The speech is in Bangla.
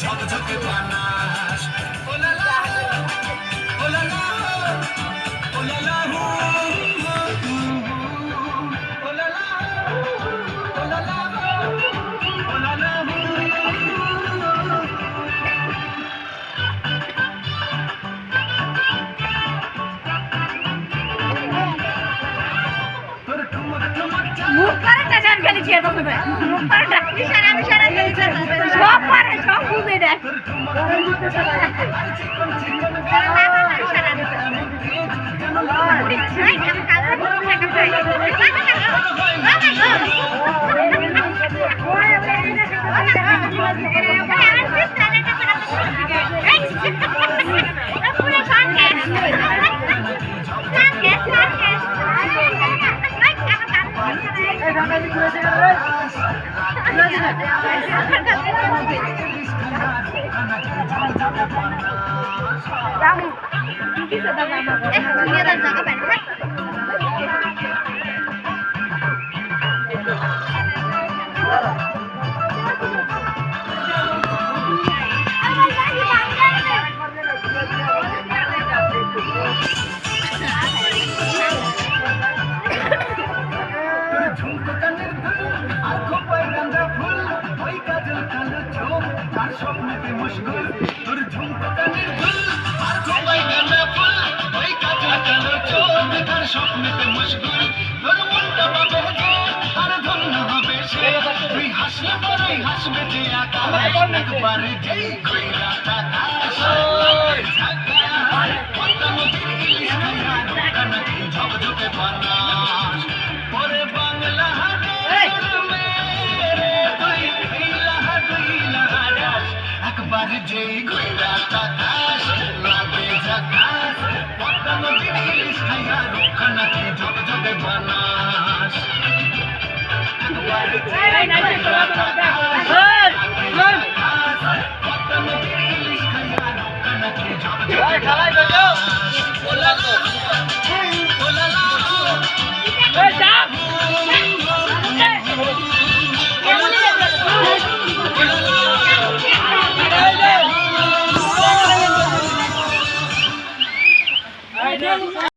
ঝকঝকে বানাস ওলালা ওলালা ওলালা ওলালা ওলালা ওলালা মুখ করে টাকার খালি ছেড়ে দেবে মুখ করে টাকা ইশারা ইশারা করে সব পারে সব বুঝে দেয় স্বপ্নেতে মুশকুল তোর ঝুমকা কানের দুল আর খোপায় গাঁদা ফুল ওই কাজল কালো চোখ তার স্বপ্নেতে মুশকুল তোর মনটা পাবে যে আর ধন্য হবে সে তুই হাসলে পরেই হাসবে যে আকাশ একবার যেই কইরা তাকাশ পদ্মা নদীর ইলিশ খাইয়া রোকা নাকি ঝকঝকে বানাস পরে বাংলা একবার যেই কইরা তাকাশ লাগে ঝাকাশ পদ্মা নদীর ইলিশ খাইয়া রোকা নাকি ঝকঝকে বানাস একবার যেই কইরা তাকাশ পদ্মা নদীর ইলিশ খাইয়া রোকা নাকি ঝকঝকে বানাস ওলালা ওলালা